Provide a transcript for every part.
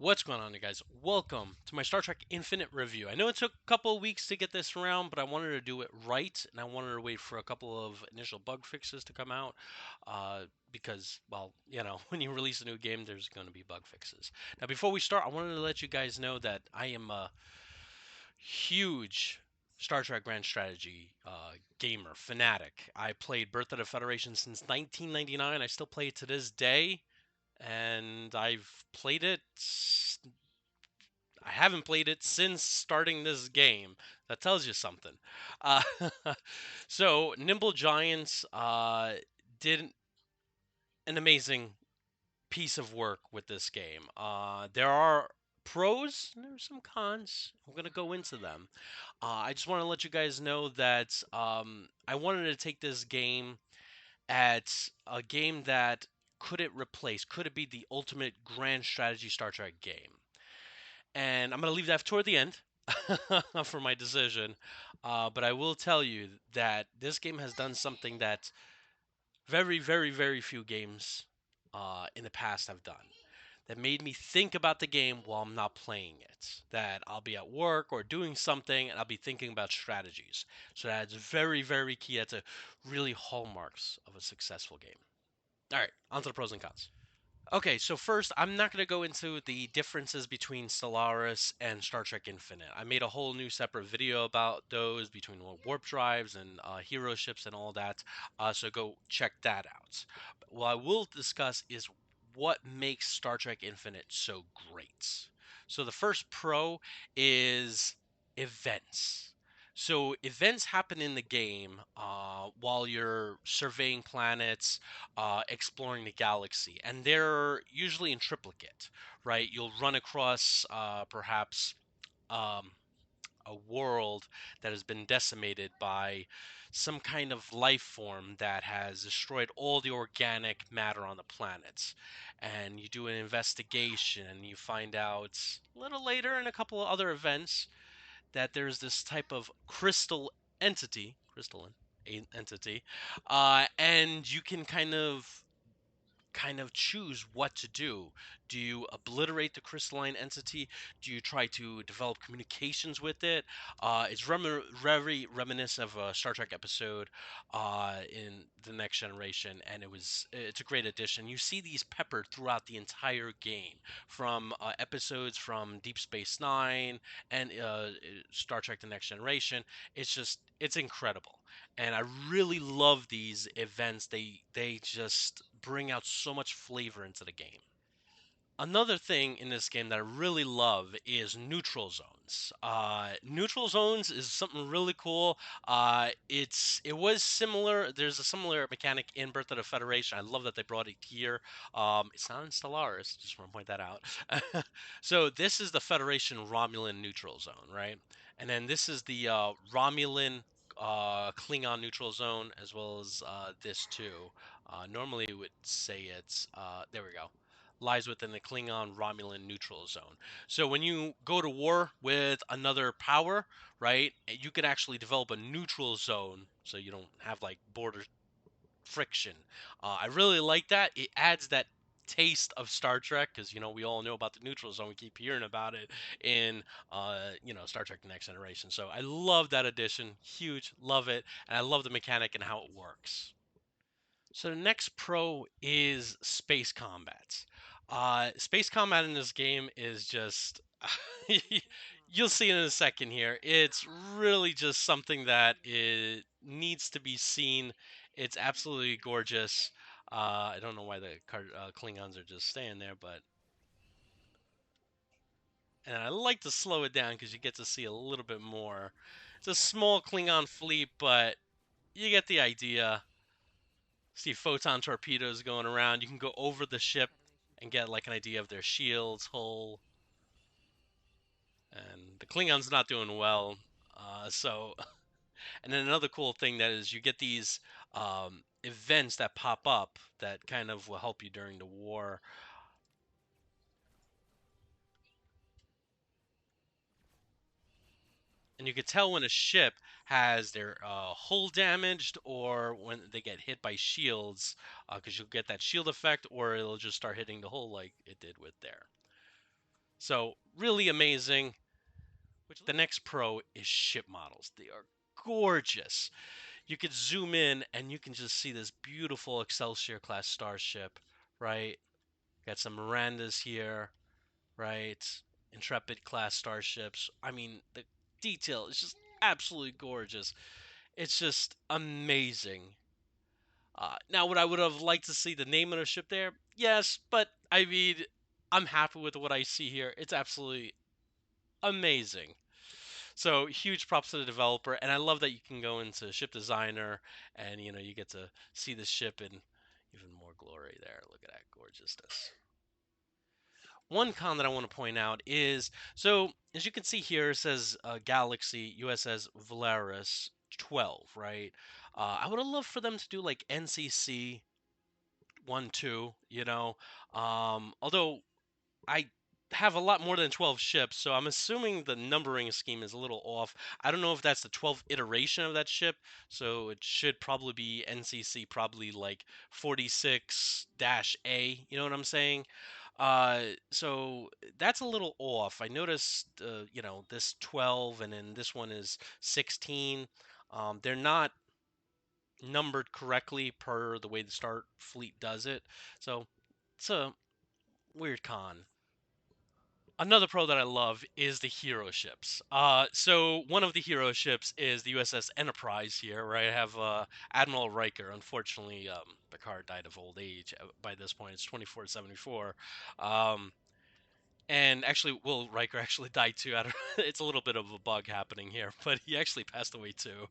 What's going on, you guys? Welcome to my Star Trek Infinite review. I know it took a couple of weeks to get this around, but I wanted to do it right, and I wanted to wait for a couple of initial bug fixes to come out, because, well, when you release a new game, there's going to be bug fixes. Now, before we start, I wanted to let you guys know that I am a huge Star Trek Grand Strategy gamer, fanatic. I played Birth of the Federation since 1999. I still play it to this day, and I haven't played it since starting this game. That tells you something. Uh, so Nimble Giants did an amazing piece of work with this game. There are pros and there's some cons. I'm gonna go into them. I just want to let you guys know that I wanted to take this game at a game that could it be the ultimate grand strategy Star Trek game? And I'm going to leave that toward the end for my decision. But I will tell you that this game has done something that very, very, very few games in the past have done. That made me think about the game while I'm not playing it. That I'll be at work or doing something and I'll be thinking about strategies. So that's very, very key. That's a really hallmarks of a successful game. All right, on to the pros and cons. Okay, so first, I'm not going to go into the differences between Stellaris and Star Trek Infinite. I made a whole new separate video about those between warp drives and hero ships and all that, so go check that out. But what I will discuss is what makes Star Trek Infinite so great. So the first pro is events. So events happen in the game while you're surveying planets, exploring the galaxy, and they're usually in triplicate, right? You'll run across perhaps um, a world that has been decimated by some kind of life form that has destroyed all the organic matter on the planet. And you do an investigation, and you find out a little later in a couple of other events that there's this type of crystalline entity, and you can kind of choose what to do. Do you obliterate the crystalline entity? Do you try to develop communications with it? It's very reminiscent of a Star Trek episode in the Next Generation, and it's a great addition. You see these peppered throughout the entire game, from episodes from Deep Space Nine and Star Trek: The Next Generation. It's incredible, and I really love these events. They just bring out so much flavor into the game. Another thing in this game that I really love is neutral zones. Neutral zones is something really cool. It was similar. There's a similar mechanic in Birth of the Federation. I love that they brought it here. It's not in Stellaris. Just want to point that out. So this is the Federation Romulan neutral zone, right? And then this is the Romulan Klingon neutral zone, as well as this too. Normally, it would say it's there we go, lies within the Klingon Romulan neutral zone. So when you go to war with another power, right, you can actually develop a neutral zone so you don't have like border friction. I really like that. It adds that taste of Star Trek because we all know about the neutral zone. We keep hearing about it in Star Trek: The Next Generation. So I love that addition. Huge, love it, and I love the mechanic and how it works. So the next pro is space combat. Space combat in this game is just you'll see in a second here. It's really just something that it needs to be seen. It's absolutely gorgeous. I don't know why the Klingons are just staying there, but and I like to slow it down because you get to see a little bit more. It's a small Klingon fleet, but you get the idea. See photon torpedoes going around. You can go over the ship and get like an idea of their shields, hull, and the Klingons not doing well. So, and then another cool thing that is you get these events that pop up that kind of will help you during the war. And you can tell when a ship has their hull damaged or when they get hit by shields, because you'll get that shield effect, or it'll just start hitting the hull like it did with there. So really amazing. The next pro is ship models. They are gorgeous. You could zoom in and you can just see this beautiful Excelsior class starship, right? Got some Mirandas here, right? Intrepid class starships. I mean, the detail is just absolutely gorgeous. It's just amazing. Now, would I would have liked to see the name of the ship there? Yes, but I mean, I'm happy with what I see here. It's absolutely amazing. So huge props to the developer, and I love that you can go into Ship Designer, and you get to see the ship in even more glory. There, look at that gorgeousness. One con that I want to point out is, so as you can see here, it says Galaxy USS Valaris 12, right? I would have loved for them to do like NCC 1, 2, although I have a lot more than 12 ships, so I'm assuming the numbering scheme is a little off. I don't know if that's the 12th iteration of that ship, so it should probably be NCC, probably like 46-A, you know what I'm saying? So that's a little off. I noticed, this 12 and then this one is 16. They're not numbered correctly per the way the Star Fleet does it, so it's a weird con. Another pro that I love is the hero ships. So one of the hero ships is the USS Enterprise here, where I have Admiral Riker. Unfortunately, Picard died of old age by this point. It's 2474. Um, and actually, Will Riker actually died too. I don't, it's a little bit of a bug happening here, but he actually passed away too.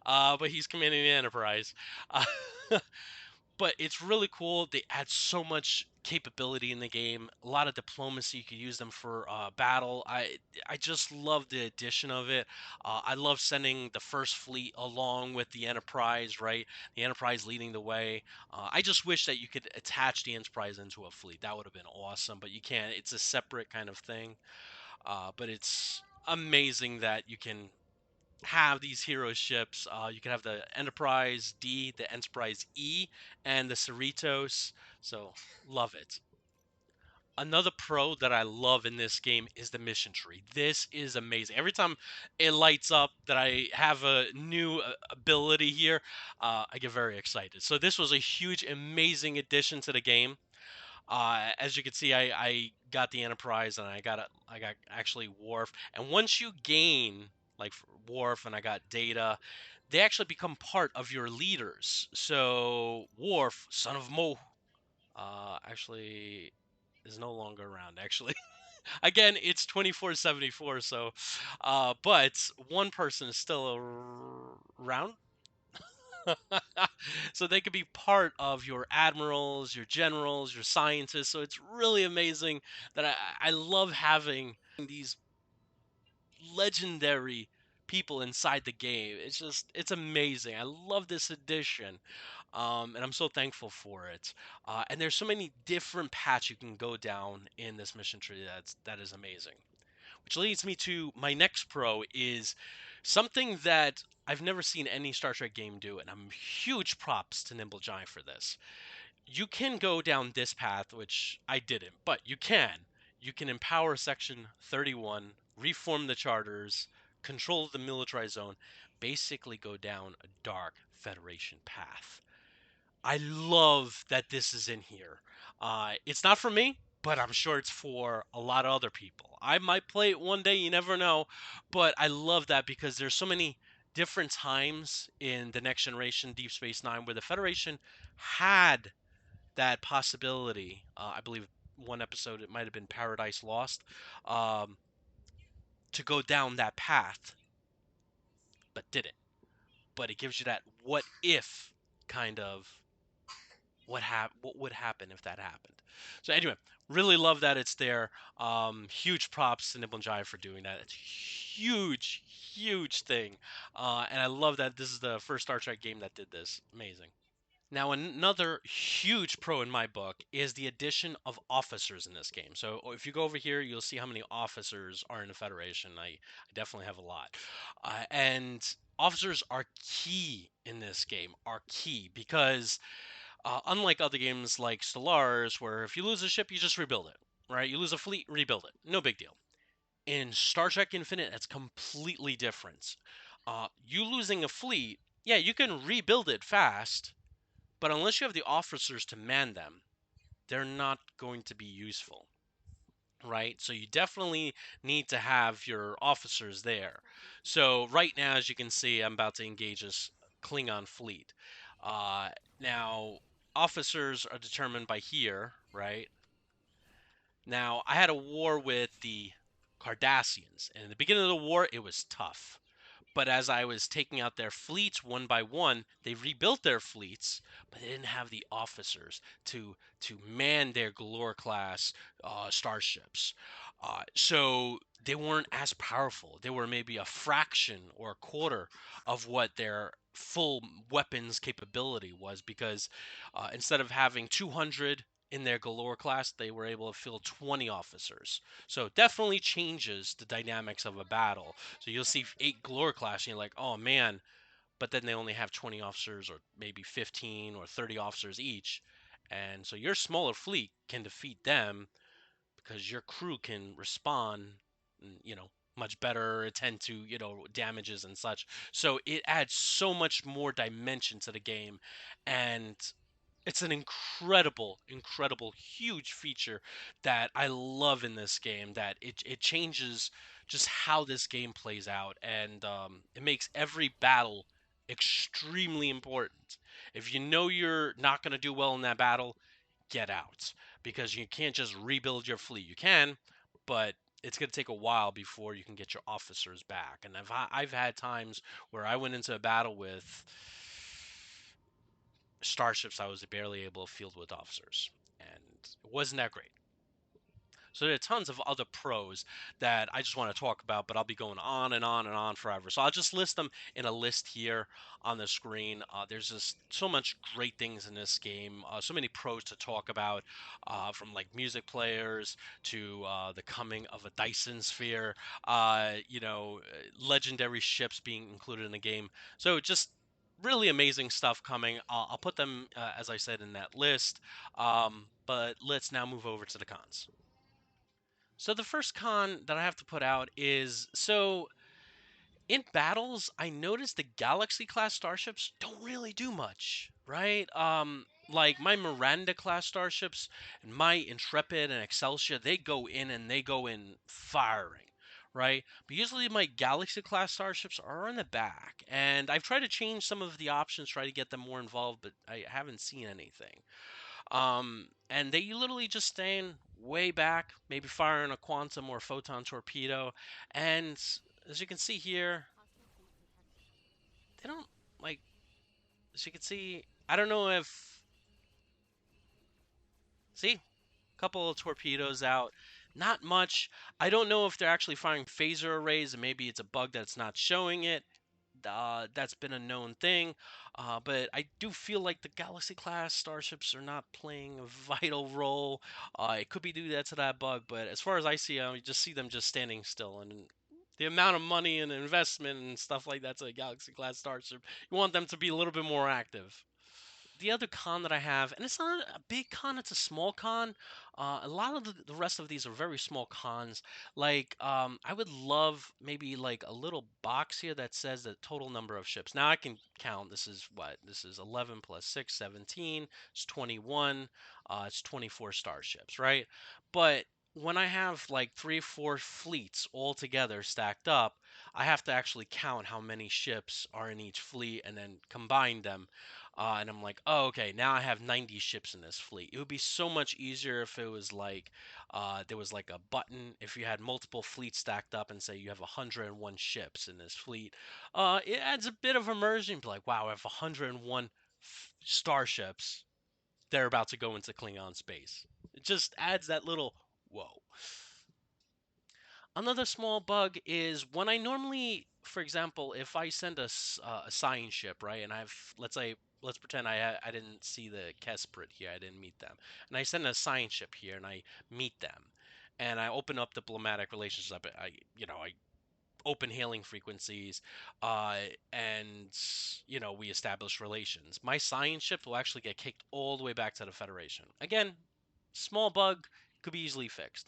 But he's commanding the Enterprise. Uh, but it's really cool. They add so much capability in the game. A lot of diplomacy. You could use them for battle. I just love the addition of it. I love sending the first fleet along with the Enterprise. Right, the Enterprise leading the way. I just wish that you could attach the Enterprise into a fleet. That would have been awesome. But you can't. It's a separate kind of thing. But it's amazing that you can have these hero ships. You can have the Enterprise D, the Enterprise E, and the Cerritos. So, love it. Another pro that I love in this game is the mission tree. This is amazing. Every time it lights up that I have a new ability here, I get very excited. So, this was a huge, amazing addition to the game. As you can see, I got the Enterprise and I got actually Worf. And once you gain like Worf and I got Data, they actually become part of your leaders. So Worf, son of Mo, actually is no longer around. Actually, again, it's 2474. So, but one person is still around. So they could be part of your admirals, your generals, your scientists. So it's really amazing that I love having these legendary people inside the game. It's amazing. I love this edition. And I'm so thankful for it. And there's so many different paths you can go down in this mission tree. That is amazing. Which leads me to my next pro is something that I've never seen any Star Trek game do, and I'm huge props to Nimble Giant for this. You can go down this path, which I didn't, but you can. You can empower Section 31, reform the charters, control the militarized zone, basically go down a dark Federation path. I love that this is in here. It's not for me, but I'm sure it's for a lot of other people. I might play it one day, you never know. But I love that because there's so many different times in the next generation Deep Space Nine where the Federation had that possibility. I believe one episode it might have been Paradise Lost, um, to go down that path, but didn't. But it gives you that what if kind of what would happen if that happened. So anyway, really love that it's there. Huge props to Nippon Jai for doing that. It's huge, huge thing. And I love that this is the first Star Trek game that did this. Amazing. Now, another huge pro in my book is the addition of officers in this game. So, if you go over here, you'll see how many officers are in the Federation. I definitely have a lot. And officers are key in this game, are key because unlike other games like Stellaris, where if you lose a ship, you just rebuild it. right? You lose a fleet, rebuild it. No big deal. In Star Trek Infinite, that's completely different. You losing a fleet, yeah, you can rebuild it fast, but unless you have the officers to man them, they're not going to be useful, right? So you definitely need to have your officers there. So right now, as you can see, I'm about to engage this Klingon fleet. Uh, Now, officers are determined by here, right? Now, I had a war with the Cardassians, and in the beginning of the war, it was tough. But as I was taking out their fleets one by one, they rebuilt their fleets, but they didn't have the officers to man their Galore class starships. So they weren't as powerful. They were maybe a fraction or a quarter of what their full weapons capability was because instead of having 200 in their Galore class, they were able to field 20 officers. So it definitely changes the dynamics of a battle. So you'll see 8 Galore class, and you're like, oh man, but then they only have 20 officers or maybe 15 or 30 officers each. And so your smaller fleet can defeat them because your crew can respond, much better, attend to, damages and such. So it adds so much more dimension to the game. And it's an incredible, incredible, huge feature that I love in this game. That it changes just how this game plays out, and it makes every battle extremely important. If you know you're not going to do well in that battle, get out because you can't just rebuild your fleet. You can, but it's going to take a while before you can get your officers back. And I've had times where I went into a battle with starships I was barely able to field with officers, and it wasn't that great. So there are tons of other pros that I just want to talk about, but I'll be going on and on and on forever. So I'll just list them in a list here on the screen. There's just so much great things in this game, so many pros to talk about, from like music players to the coming of a Dyson sphere, legendary ships being included in the game. So just really amazing stuff coming. I'll put them, as I said, in that list. But let's now move over to the cons. So the first con that I have to put out is in battles, I noticed the Galaxy class starships don't really do much, right? Like my Miranda class starships and my Intrepid and Excelsior, they go in and they go in firing, right? But usually my Galaxy class starships are in the back, and I've tried to change some of the options, try to get them more involved, but I haven't seen anything. And they literally just stand way back, maybe firing a quantum or photon torpedo. And as you can see here, they don't like. As you can see, I don't know if see a couple of torpedoes out. Not much. I don't know if they're actually firing phaser arrays, and maybe it's a bug that's not showing it. That's been a known thing. But I do feel like the Galaxy class starships are not playing a vital role. It could be due to that bug, but as far as I see, I just see them just standing still. And the amount of money and investment and stuff like that to a Galaxy class starship, you want them to be a little bit more active. The other con that I have, and it's not a big con, it's a small con. A lot of the rest of these are very small cons. Like, I would love maybe like a little box here that says the total number of ships. Now I can count. This is what? This is 11 plus 6, 17. It's 21. It's 24 starships, right? But when I have like 3 or 4 fleets all together stacked up, I have to actually count how many ships are in each fleet and then combine them, and I'm like, oh, okay, now I have 90 ships in this fleet. It would be so much easier if it was like, there was like a button. If you had multiple fleets stacked up and say you have 101 ships in this fleet, it adds a bit of immersion. Like, wow, I have 101 starships. They're about to go into Klingon space. It just adds that little whoa. Another small bug is when I normally, for example, if I send a sign ship, right, and let's say, let's pretend I didn't see the Kesprit here, I didn't meet them, and I send a sign ship here and I meet them, and I open up diplomatic relations up, I open hailing frequencies, uh, and we establish relations. My science ship will actually get kicked all the way back to the Federation. Again, small bug. Could be easily fixed.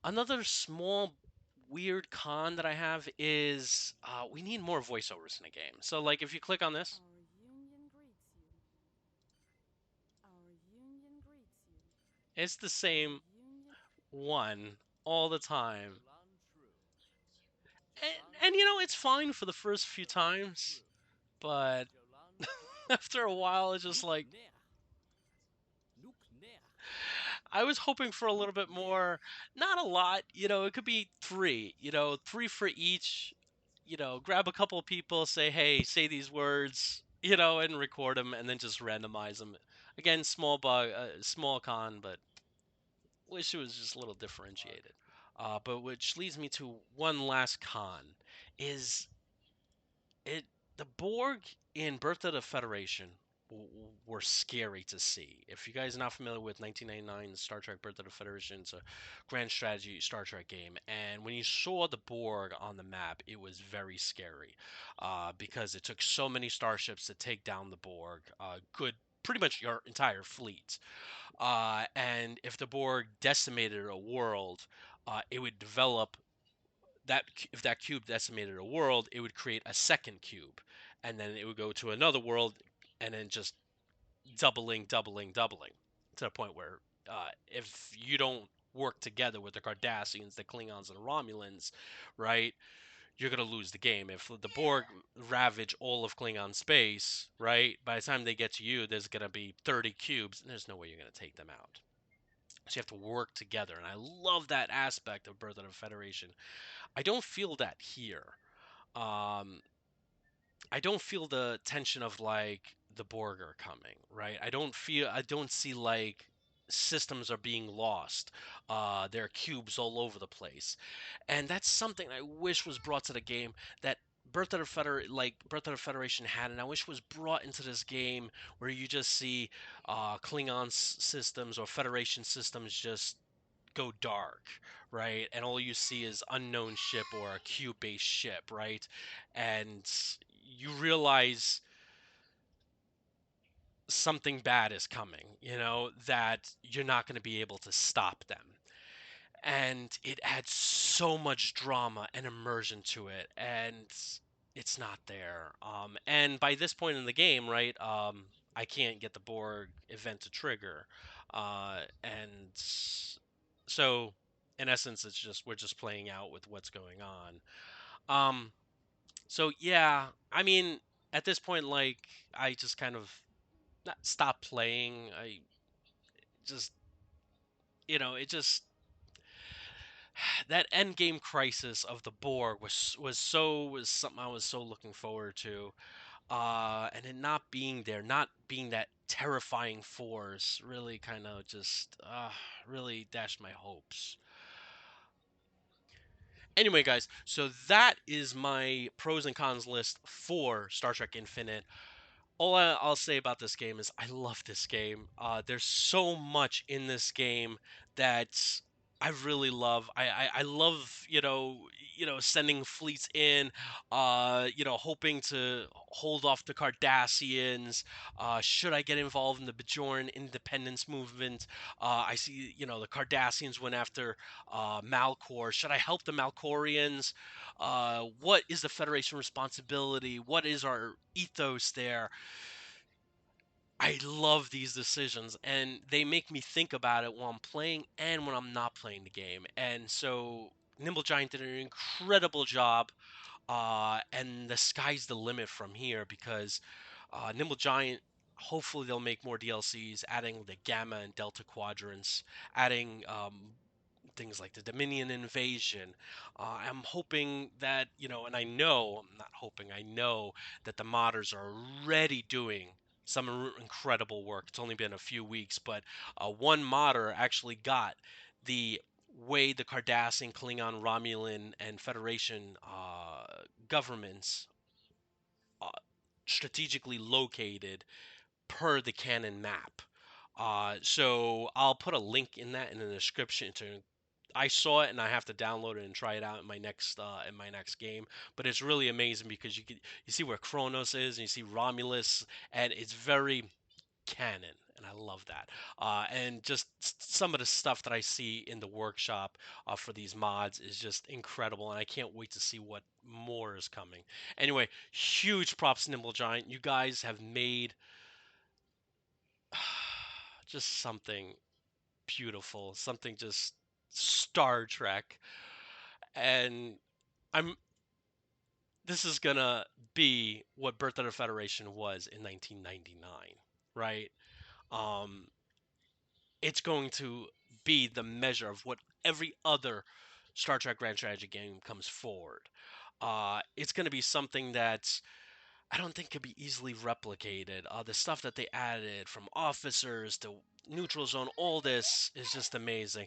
Another small weird con that I have is we need more voiceovers in the game. So like if you click on this, Our union greets you. Our union greets you. it's the Our same union. one all the time. Jolan true. And Jolan you know, true. it's fine for the first few Jolan times, true. but Jolan true. after a while, it's just Nuke like near. Nuke near. I was hoping for a little Nuke bit near. more. Not a lot, you know, it could be three, you know, three for each. You know, grab a couple of people, say, hey, say these words, you know, and record them, and then just randomize them. Again, small bug, small con, but wish it was just a little differentiated. But which leads me to one last con is it the Borg in Birth of the Federation were scary to see. If you guys are not familiar with 1999 Star Trek Birth of the Federation, it's a grand strategy Star Trek game. And when you saw the Borg on the map, it was very scary because it took so many starships to take down the Borg. Good, pretty much your entire fleet. And if the Borg decimated a world, it would develop that if that cube decimated a world, it would create a second cube, and then it would go to another world, and then just doubling, doubling, doubling to the point where if you don't work together with the Cardassians, the Klingons, and the Romulans, right, you're gonna lose the game. If the Borg ravage all of Klingon space, right, by the time they get to you, there's gonna be 30 cubes, and there's no way you're gonna take them out. So you have to work together, and I love that aspect of Birth of the Federation. I don't feel that here. Um, I don't feel the tension of like the Borg are coming, right? I don't see like systems are being lost. There are cubes all over the place. And that's something I wish was brought to the game that Birth of the Federation had, and I wish was brought into this game where you just see Klingon systems or Federation systems just go dark, right? And all you see is unknown ship or a cube-based ship, right? And you realize something bad is coming, you know, that you're not going to be able to stop them. And it adds so much drama and immersion to it, and it's not there. And by this point in the game, right, I can't get the Borg event to trigger, and so in essence, it's just we're just playing out with what's going on. Um, so yeah, I mean, at this point, like I just kind of not stop playing. I just it just that end game crisis of the Borg was something I was so looking forward to. And it not being there, not being that terrifying force, really kind of just really dashed my hopes. Anyway, guys, so that is my pros and cons list for Star Trek Infinite. All I'll say about this game is I love this game. There's so much in this game that I really love. I love sending fleets in, hoping to hold off the Cardassians. Should I get involved in the Bajoran independence movement? I see the Cardassians went after Malcor. Should I help the Malcorians? What is the Federation responsibility? What is our ethos there? I love these decisions, and they make me think about it while I'm playing and when I'm not playing the game. And so Nimble Giant did an incredible job, and the sky's the limit from here because Nimble Giant. Hopefully, they'll make more DLCs, adding the Gamma and Delta quadrants, adding things like the Dominion invasion. I'm hoping that, and I'm not hoping, I know that the modders are already doing some incredible work. It's only been a few weeks, but one modder actually got the way the Cardassian, Klingon, Romulan, and Federation governments uh, strategically located per the canon map. So I'll put a link in that in the description to I saw it and I have to download it and try it out in my next game. But it's really amazing because you see where Kronos is and you see Romulus and it's very canon. and I love that. And just some of the stuff that I see in the workshop for these mods is just incredible, and I can't wait to see what more is coming. Anyway, huge props to Nimble Giant. You guys have made just something beautiful, something just Star Trek, and I'm this is gonna be what Birth of the Federation was in 1999, right? Um, it's going to be the measure of what every other Star Trek Grand Strategy game comes forward. It's going to be something that's I don't think could be easily replicated. The stuff that they added from officers to neutral zone, all this is just amazing.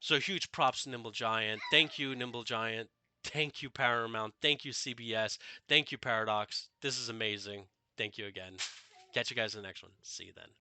So huge props to Nimble Giant. Thank you, Nimble Giant. Thank you, Paramount. Thank you, CBS. Thank you, Paradox. This is amazing. Thank you again. Catch you guys in the next one. See you then.